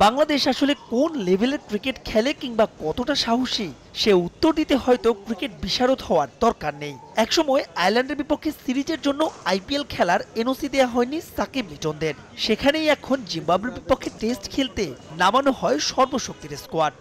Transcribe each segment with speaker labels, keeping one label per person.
Speaker 1: বাংলাদেশ আসলে কোন লেভেলের ক্রিকেট খেলে কিংবা কতটা সাহসী সে উত্তর দিতে হয়তো ক্রিকেট বিশারদ হওয়ার দরকার নেই। একসময় আয়ারল্যান্ডের বিপক্ষে সিরিজের জন্য আইপিএল খেলার এনওসি দেওয়া হয়নি সাকিব লিটনদের, সেখানেই এখন জিম্বাবুয়ের বিপক্ষে টেস্ট খেলতে নামানো হয় সর্বশক্তির স্কোয়াড।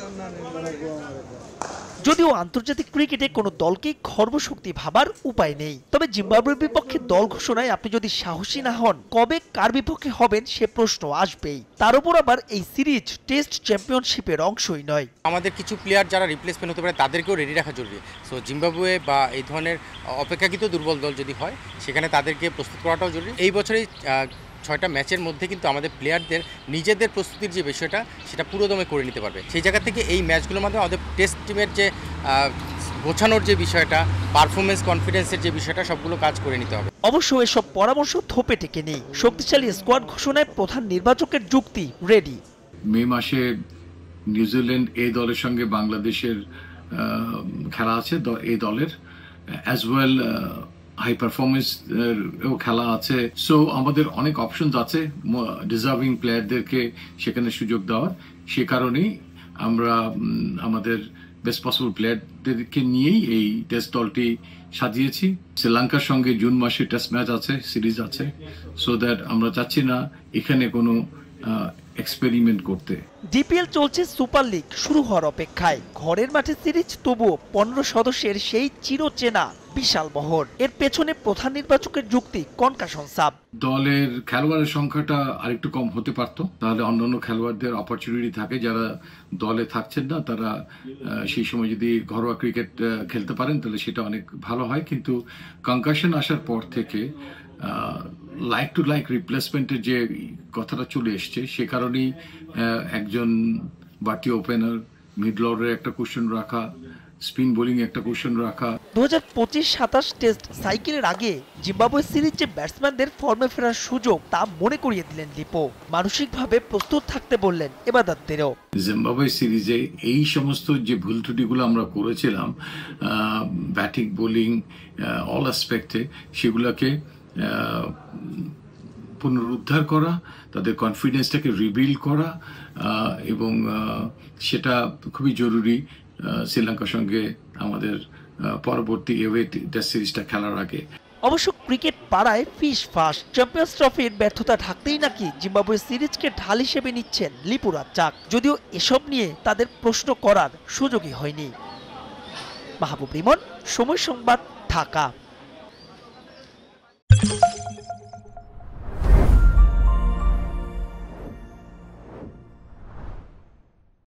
Speaker 1: যদিও আন্তর্জাতিক ক্রিকেটে কোনো দলকেই খর্বশক্তি ভাবার উপায় নেই, তবে জিম্বাবুয়ের বিপক্ষে দল ঘোষণায় আপনি যদি সাহসী না হন, কবে কার বিপক্ষে হবেন সে প্রশ্ন আসবেই। তার উপর আবার এই সিরিজ টেস্ট চ্যাম্পিয়নশিপের অংশই নয়।
Speaker 2: আমাদের কিছু প্লেয়ার যারা রিপ্লেসমেন্ট হতে পারে তাদেরকেও রেডি রাখা জরুরি। সো জিম্বাবুয়ে বা এই ধরনের অপেক্ষাকৃত দুর্বল দল যদি হয় সেখানে তাদেরকে প্রস্তুত করাটাও জরুরি। এই বছরেই 6টা ম্যাচের মধ্যে কিন্তু আমাদের প্লেয়ারদের নিজেদের প্রস্তুতির যে বিষয়টা সেটা পুরোদমে করে নিতে পারবে। সেই জায়গা থেকে এই ম্যাচগুলোর মাধ্যমে আমাদের টেস্ট টিমের যে গোছানোর যে বিষয়টা, পারফরমেন্স কনফিডেন্সের যে বিষয়টা, সবগুলো কাজ করে নিতে হবে।
Speaker 1: অবশ্য এসব পরামর্শ থোপে টেকে নেই। শক্তিশালী স্কোয়াড ঘোষণায় প্রধান নির্বাচকের যুক্তি রেডি।
Speaker 3: মে মাসে নিউজিল্যান্ড এই দলের সঙ্গে বাংলাদেশের খেলা আছে, এই দলের অ্যাজ ওয়েল হাই পারফরমেন্স খেলা আছে। সো আমাদের অনেক অপশনস আছে ডিজার্ভিং প্লেয়ারদেরকে সেখানে সুযোগ দেওয়ার। সে কারণেই আমরা আমাদের বেস্ট পসিবল প্লেয়ারদেরকে নিয়েই এই টেস্ট দলটি সাজিয়েছি। শ্রীলঙ্কার সঙ্গে জুন মাসে টেস্ট ম্যাচ আছে, সিরিজ আছে। সো দ্যাট আমরা চাচ্ছি না এখানে কোনো এক্সপেরিমেন্ট করতে।
Speaker 1: ডিপিএল চলছে, সুপার লিগ শুরু হওয়ার অপেক্ষায়। ঘরের মাঠে সিরিজ, তবুও 15 সদস্যের সেই চিরচেনা বিশাল বহর। এর পেছনে প্রধান নির্বাচকের যুক্তি কনকাশন সাব।
Speaker 3: দলের খেলোয়াড়ের সংখ্যাটা আরেকটু কম হতে পারত, তাহলে অন্যান্য খেলোয়াড়দের অপরচুনিটি থাকে যারা দলে থাকছেন না, তারা সেই সময় যদি ঘরোয়া ক্রিকেট খেলতে পারেন তাহলে সেটা অনেক ভালো হয়। কিন্তু কনকাশন আসার পর থেকে লাইক টু লাইক রিপ্লেসমেন্টের যে কথাটা চলে এসছে, সে কারণেই একজন বাড়তি ওপেনার, মিডল অর্ডারে একটা কোশ্চেন রাখা, স্পিন বোলিং একটা কোশ্চেন রাখা।
Speaker 1: 2025-27 টেস্ট সাইকেলের আগে জিম্বাবুয়ে সিরিজে ব্যাটসম্যানদের ফর্মে ফেরার সুযোগ, তা মনে করিয়ে দিলেন লিপো। মানসিকভাবে প্রস্তুত থাকতে বললেন এবাদতদেরও।
Speaker 3: জিম্বাবুয়ে সিরিজে এই সমস্ত যে ভুল ত্রুটিগুলো আমরা করেছিলাম ব্যাটিং বোলিং অল অ্যাসপেক্টে, সেগুলোকে পুনরুদ্ধার করা, তাদের কনফিডেন্সটাকে রিবিল্ড করা, এবং সেটা খুবই জরুরি শ্রীলঙ্কার সঙ্গে আমাদের পরবর্তী এওয়ে টেস্ট সিরিজটা খেলার আগে।
Speaker 1: অবশ্য ক্রিকেট পাড়ায় ফিস ফাস। চ্যাম্পিয়ন্স ট্রফির ব্যর্থতা ঢাকতেই নাকি জিম্বাবুয়ে সিরিজকে ঢাল হিসেবে নিচ্ছেন লিপু রাজ্জাক, যদিও এসব নিয়ে তাদের প্রশ্ন করার সুযোগই হয়নি। মাহবুব রিমন, সময় সংবাদ, ঢাকা।